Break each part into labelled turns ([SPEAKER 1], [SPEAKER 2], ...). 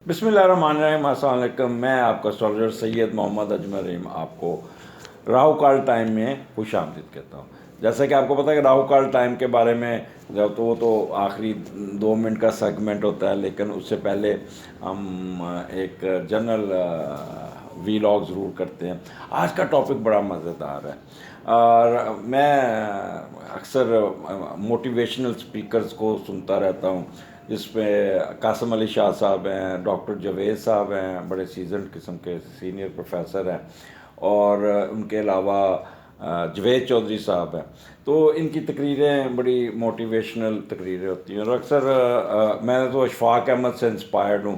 [SPEAKER 1] बिस्मिल्लाहिर्रहमानिर्रहीम। अस्सलाम वालेकुम। मैं आपका एस्ट्रोलॉजर सैयद मोहम्मद अजमल रहीम आपको राहु काल टाइम में खुश आमदीद कहता हूँ। जैसा कि आपको पता है कि राहु काल टाइम के बारे में जब तो वो तो आखिरी 2 मिनट का सेगमेंट होता है, लेकिन उससे पहले हम एक जनरल वीलॉग ज़रूर करते हैं। आज का टॉपिक बड़ा मज़ेदार है और मैं अक्सर मोटिवेशनल स्पीकर्स को सुनता रहता हूँ, जिसमें कासिम अली शाह साहब हैं, डॉक्टर जावेद साहब हैं, बड़े सीजनड किस्म के सीनियर प्रोफेसर हैं, और उनके अलावा जवेद चौधरी साहब हैं। तो इनकी तकरीरें बड़ी मोटिवेशनल तकरीरें होती हैं और अक्सर मैं तो अशफाक अहमद से इंस्पायर्ड हूँ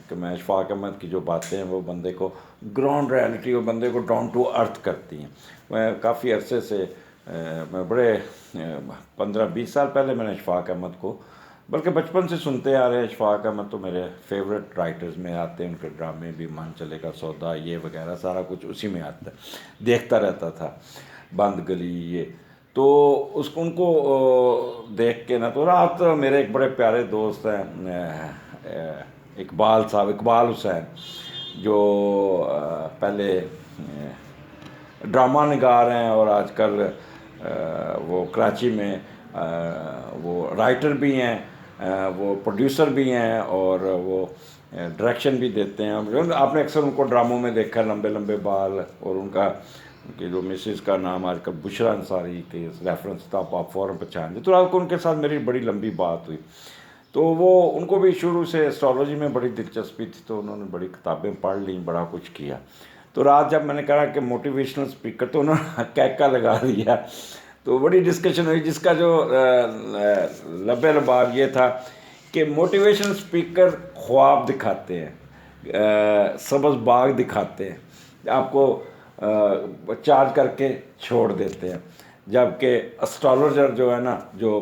[SPEAKER 1] कि मैं अशफाक अहमद की जो बातें हैं वो बंदे को ग्राउंड रियलिटी और बंदे को डाउन टू अर्थ करती हैं। मैं काफ़ी अरसे से मैं बड़े 15-20 साल पहले मैंने अशफाक अहमद को, बल्कि बचपन से सुनते आ रहे हैं। अशफाक अहमद तो मेरे फेवरेट राइटर्स में आते हैं, उनके ड्रामे भी, मान चलेगा सौदा, ये वगैरह सारा कुछ उसी में आता है। देखता रहता था बंद गली ये, तो उसको उनको देख के ना, तो रात मेरे एक बड़े प्यारे दोस्त हैं इकबाल साहब, इकबाल हुसैन, जो पहले ड्रामा निगार हैं और आजकल वो कराची में वो राइटर भी हैं, वो प्रोड्यूसर भी हैं और वो डायरेक्शन भी देते हैं। आपने अक्सर उनको ड्रामों में देखा, लंबे लंबे बाल, और उनकी जो मिसेस का नाम आजकल बुशरा अंसारी के रेफरेंस था, आप फ़ौरन पहचान। तो रात को उनके साथ मेरी बड़ी लंबी बात हुई। तो वो उनको भी शुरू से एस्ट्रोलॉजी में बड़ी दिलचस्पी थी, तो उन्होंने बड़ी किताबें पढ़ ली, बड़ा कुछ किया। तो रात जब मैंने कहा कि मोटिवेशनल स्पीकर, तो उन्होंने कैका लगा दिया। तो बड़ी डिस्कशन हुई, जिसका जो लबे लबाब ये था कि मोटिवेशनल स्पीकर ख्वाब दिखाते हैं, सब्ज़ बाग दिखाते हैं, आपको चार्ज करके छोड़ देते हैं। जबकि एस्ट्रोलॉजर जो है ना, जो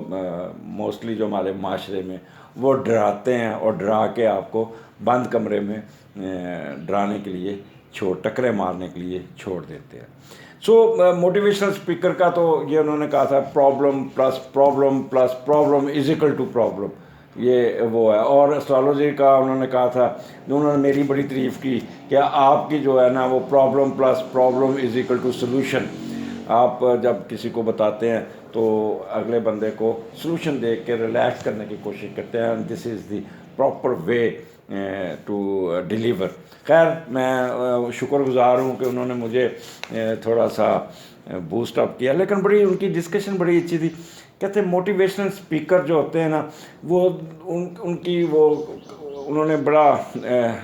[SPEAKER 1] मोस्टली जो हमारे माशरे में, वो डराते हैं और डरा के आपको बंद कमरे में डराने के लिए टकरे मारने के लिए छोड़ देते हैं। सो मोटिवेशनल स्पीकर का तो ये उन्होंने कहा था, problem plus problem plus problem is equal to problem, ये वो है। और एस्ट्रोलॉजी का उन्होंने कहा था, उन्होंने मेरी बड़ी तारीफ़ की कि आपकी जो है ना वो problem plus problem is equal to solution. आप जब किसी को बताते हैं तो अगले बंदे को सोल्यूशन दे के रिलैक्स करने की कोशिश करते हैं, this is the proper way to deliver. खैर, मैं शुक्रगुजार हूँ कि उन्होंने मुझे थोड़ा सा बूस्ट अप किया, लेकिन बड़ी उनकी डिस्कशन बड़ी अच्छी थी। कहते हैं मोटिवेशनल स्पीकर जो होते हैं ना, वो उनकी वो उन्होंने बड़ा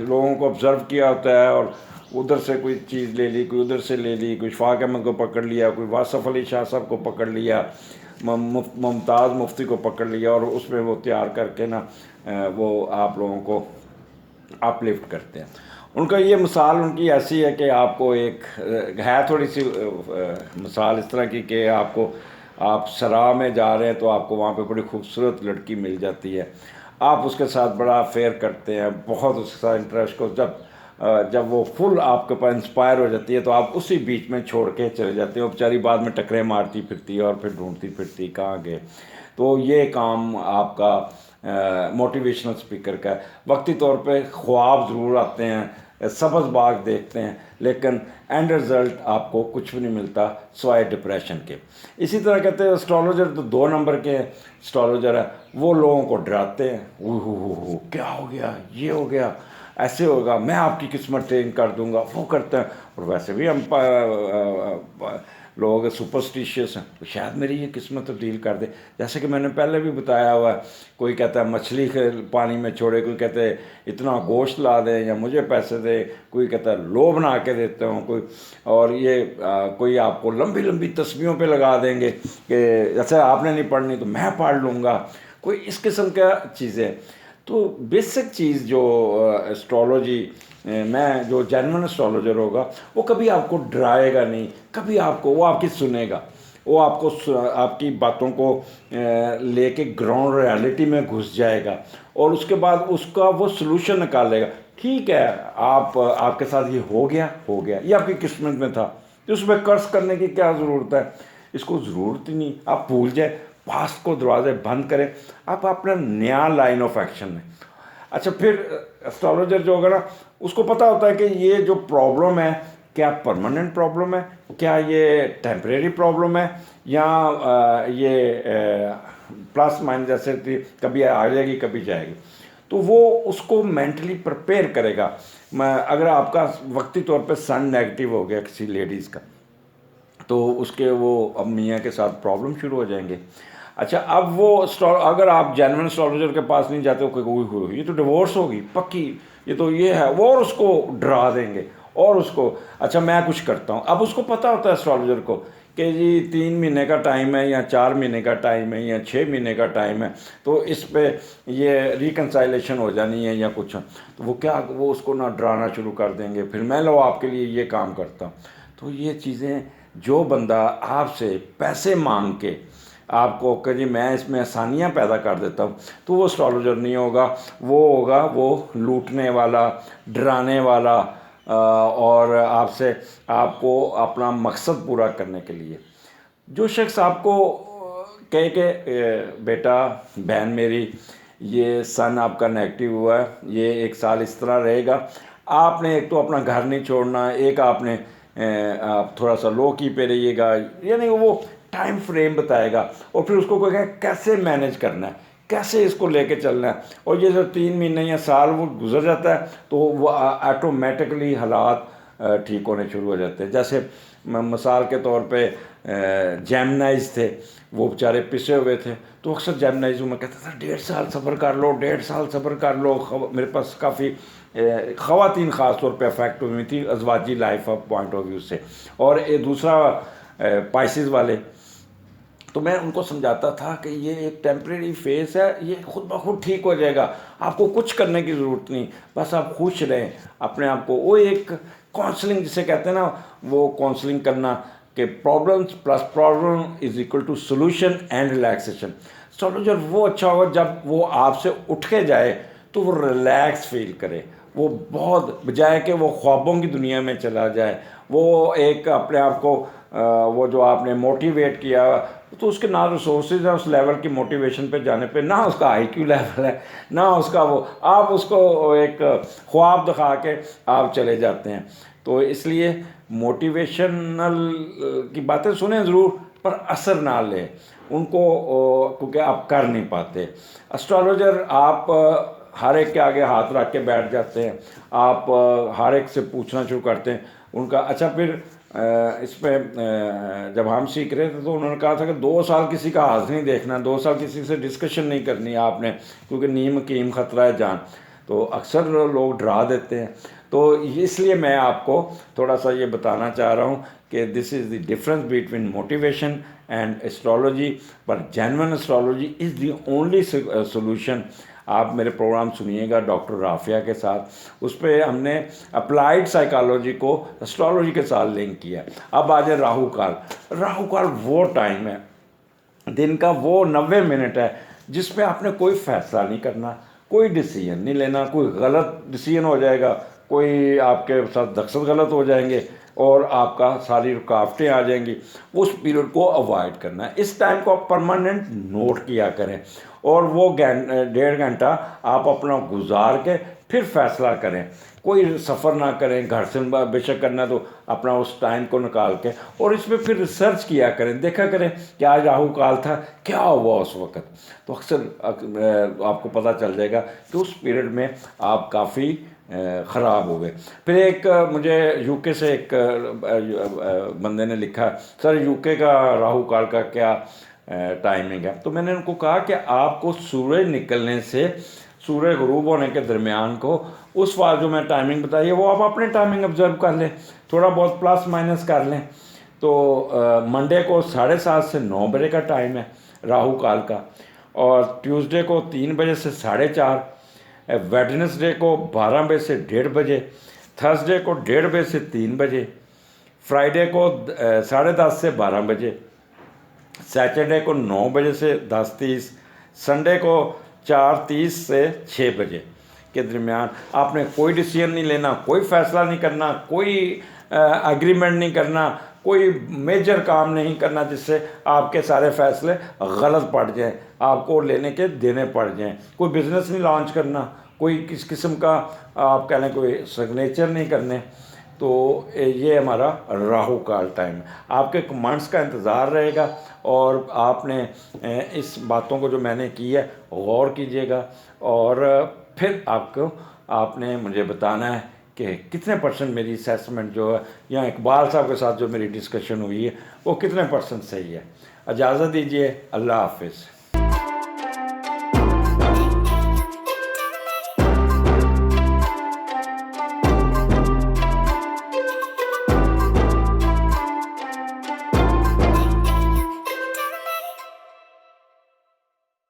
[SPEAKER 1] लोगों को ऑब्ज़र्व किया होता है, और उधर से कोई चीज़ ले ली, कोई उधर से ले ली, कोई अशफाक अहमद को पकड़ लिया, कोई वासफ़ अली शाह साहब को पकड़ लिया, मुमताज़ मुफ्ती को पकड़ लिया, और उसमें वो तैयार करके ना वो आप लोगों को अपलिफ्ट करते हैं। उनका ये मिसाल उनकी ऐसी है कि आपको एक है थोड़ी सी मिसाल इस तरह की कि आप सराह में जा रहे हैं, तो आपको वहाँ पे बड़ी खूबसूरत लड़की मिल जाती है। आप उसके साथ बड़ा फेयर करते हैं, बहुत उसके साथ इंटरेस्ट को, जब वो फुल आपके पास इंस्पायर हो जाती है, तो आप उसी बीच में छोड़ के चले जाते हो। बेचारी बाद में टकरे मारती फिरती है और फिर ढूंढती फिरती कहाँ गए। तो ये काम आपका मोटिवेशनल स्पीकर का है। वक्ती तौर पे ख्वाब ज़रूर आते हैं, सब्ज़ बाग देखते हैं, लेकिन एंड रिज़ल्ट आपको कुछ भी नहीं मिलता सिवाय डिप्रेशन के। इसी तरह कहते हैं एस्ट्रोलॉजर तो 2 नंबर के एस्ट्रोलॉजर है, वो लोगों को डराते हैं, हो क्या हो गया, ये हो गया, ऐसे होगा, मैं आपकी किस्मत चेंज कर दूंगा, वो करते हैं। और वैसे भी हम लोग सुपरस्टिशियस हैं, तो शायद मेरी ये किस्मत तब्दील कर दे। जैसे कि मैंने पहले भी बताया हुआ है, कोई कहता है मछली पानी में छोड़े, कोई कहते हैं इतना गोश्त ला दें या मुझे पैसे दे, कोई कहता है लो बना के देता हूँ, कोई और ये कोई आपको लंबी लंबी तस्वीरों पे लगा देंगे कि जैसे आपने नहीं पढ़नी तो मैं पढ़ लूँगा, कोई इस किस्म का चीज़ें। तो बेसिक चीज़ जो एस्ट्रोलॉजी मैं जो जेन्युइन एस्ट्रोलॉजर होगा, वो कभी आपको डराएगा नहीं, कभी आपको वो आपकी सुनेगा, वो आपकी बातों को लेके ग्राउंड रियलिटी में घुस जाएगा, और उसके बाद उसका वो सलूशन निकालेगा। ठीक है, आपके साथ ये हो गया, ये आपकी किस्मत में था, तो उसमें कर्ज करने की क्या ज़रूरत है, इसको ज़रूरत ही नहीं। आप भूल जाए, पास्ट को दरवाजे बंद करें, आप अपना नया लाइन ऑफ एक्शन में अच्छा, फिर एस्ट्रोलॉजर जो होगा ना, उसको पता होता है कि ये जो प्रॉब्लम है, क्या परमानेंट प्रॉब्लम है, क्या ये टेम्परेरी प्रॉब्लम है, या ये प्लस माइनस जैसे कभी आ जाएगी कभी जाएगी। तो वो उसको मेंटली प्रिपेयर करेगा। अगर आपका वक्ती तौर पे सन नेगेटिव हो गया किसी लेडीज़ का, तो उसके वो अब मियाँ के साथ प्रॉब्लम शुरू हो जाएंगे। अच्छा, अब वो अगर आप जेन्युइन एस्ट्रोलॉजर के पास नहीं जाते हो कि ये तो डिवोर्स होगी पक्की, ये तो ये है वो, और उसको डरा देंगे और उसको, अच्छा मैं कुछ करता हूँ। अब उसको पता होता है एस्ट्रोलॉजर को कि जी 3 महीने का टाइम है, या 4 महीने का टाइम है, या 6 महीने का टाइम है, तो इस पे ये रिकनसाइलेशन हो जानी है या कुछ, तो वो उसको ना डराना शुरू कर देंगे। फिर मैं लो आपके लिए ये काम करता हूँ। तो ये चीज़ें, जो बंदा आपसे पैसे मांग के आपको कि जी मैं इसमें आसानियाँ पैदा कर देता हूँ, तो वो एस्ट्रोलॉजर नहीं होगा, वो होगा वो लूटने वाला, डराने वाला, और आपसे आपको अपना मकसद पूरा करने के लिए। जो शख्स आपको कहे कि बेटा बहन मेरी, ये सन आपका नेगेटिव हुआ है, ये 1 साल इस तरह रहेगा, आपने एक तो अपना घर नहीं छोड़ना, एक आपने आप थोड़ा सा लो की पे रहिएगा, यानी वो टाइम फ्रेम बताएगा, और फिर उसको कहेगा कैसे मैनेज करना है, कैसे इसको लेके चलना है। और ये जो 3 महीने या साल वो गुजर जाता है, तो वो ऑटोमेटिकली हालात ठीक होने शुरू हो जाते हैं। जैसे मिसाल के तौर पे जैमनाइज थे, वो बेचारे पिसे हुए थे, तो अक्सर जैमनाइज में कहता था 1.5 साल सब्र कर लो, 1.5 साल सब्र कर लो। मेरे पास काफ़ी ख़वातीन ख़ास तौर पे अफेक्ट हुई थी अजवाजी life of point of view से। और ये दूसरा पाइसिस वाले, तो मैं उनको समझाता था कि ये एक टेम्परेरी फेस है, ये खुद ब खुद ठीक हो जाएगा, आपको कुछ करने की ज़रूरत नहीं, बस आप खुश रहें अपने आप को। वो एक काउंसलिंग जिसे कहते हैं ना, वो काउंसलिंग करना कि problems plus problem is equal to solution and relaxation. Astrologer वो अच्छा होगा जब वो आपसे उठ के जाए तो वो रिलैक्स फील करे, वो बहुत बजाय कि वो ख्वाबों की दुनिया में चला जाए, वो एक अपने आप को वो जो आपने मोटिवेट किया, तो उसके ना रिसोर्सेज है उस लेवल की मोटिवेशन पे जाने पे, ना उसका आईक्यू लेवल है, ना उसका वो, आप उसको एक ख्वाब दिखा के आप चले जाते हैं। तो इसलिए मोटिवेशनल की बातें सुने ज़रूर, पर असर ना लें उनको, क्योंकि आप कर नहीं पाते। एस्ट्रोलॉजर आप हर एक के आगे हाथ रख के बैठ जाते हैं, आप हर एक से पूछना शुरू करते हैं उनका। अच्छा, फिर इस पर जब हम सीख रहे थे तो उन्होंने कहा था कि 2 साल किसी का हाथ नहीं देखना, 2 साल किसी से डिस्कशन नहीं करनी आपने, क्योंकि नीम कीम खतरा है जान। तो अक्सर लोग डरा देते हैं। तो इसलिए मैं आपको थोड़ा सा ये बताना चाह रहा हूँ कि this is the difference between motivation and astrology. पर genuine astrology is the only solution. आप मेरे प्रोग्राम सुनिएगा डॉक्टर राफिया के साथ, उस पर हमने अप्लाइड साइकोलॉजी को एस्ट्रोलॉजी के साथ लिंक किया। अब आ जाए राहु काल। राहु काल वो टाइम है, दिन का वो 90 मिनट है जिसमें आपने कोई फैसला नहीं करना, कोई डिसीजन नहीं लेना, कोई गलत डिसीजन हो जाएगा, कोई आपके साथ दक्षत गलत हो जाएंगे और आपका सारी रुकावटें आ जाएंगी। उस पीरियड को अवॉइड करना है। इस टाइम को आप परमानेंट नोट किया करें, और वो 1.5 घंटा आप अपना गुजार के फिर फैसला करें। कोई सफ़र ना करें, घर से बेशक करना तो अपना उस टाइम को निकाल के, और इस पर फिर रिसर्च किया करें, देखा करें कि आज राहु काल था, क्या हुआ उस वक़्त। तो अक्सर आपको पता चल जाएगा कि उस पीरियड में आप काफ़ी ख़राब हो गए। फिर एक मुझे यूके से एक बंदे ने लिखा, सर यूके का राहु काल का क्या टाइमिंग है। तो मैंने उनको कहा कि आपको सूरज निकलने से सूरज गुरूब होने के दरमियान को उस बार जो मैं टाइमिंग बताई है वो आप अपने टाइमिंग ऑब्जर्व कर लें, थोड़ा बहुत प्लस माइनस कर लें। तो मंडे को 7:30 से 9 बजे का टाइम है राहु काल का, और ट्यूसडे को 3 बजे से 4:30, वेडनेसडे को 12 बजे से 1:30 बजे, थर्सडे को 1:30 बजे से 3 बजे, फ्राइडे को 10:30 से 12 बजे, सैटरडे को 9 बजे से 10:30, संडे को 4:30 से 6 बजे के दरमियान। आपने कोई डिसीजन नहीं लेना, कोई फ़ैसला नहीं करना, कोई एग्रीमेंट नहीं करना, कोई मेजर काम नहीं करना जिससे आपके सारे फैसले गलत पड़ जाएं, आपको लेने के देने पड़ जाएं। कोई बिज़नेस नहीं लॉन्च करना, कोई किस किस्म का आप कह लें कोई सिग्नेचर नहीं करने। तो ये हमारा राहु काल टाइम है। आपके कमांड्स का इंतज़ार रहेगा और आपने इस बातों को जो मैंने की है गौर कीजिएगा, और फिर आपने मुझे बताना है कि कितने परसेंट मेरी असेसमेंट जो है, या इकबाल साहब के साथ जो मेरी डिस्कशन हुई है वो कितने परसेंट सही है। इजाज़त दीजिए, अल्लाह हाफिज़।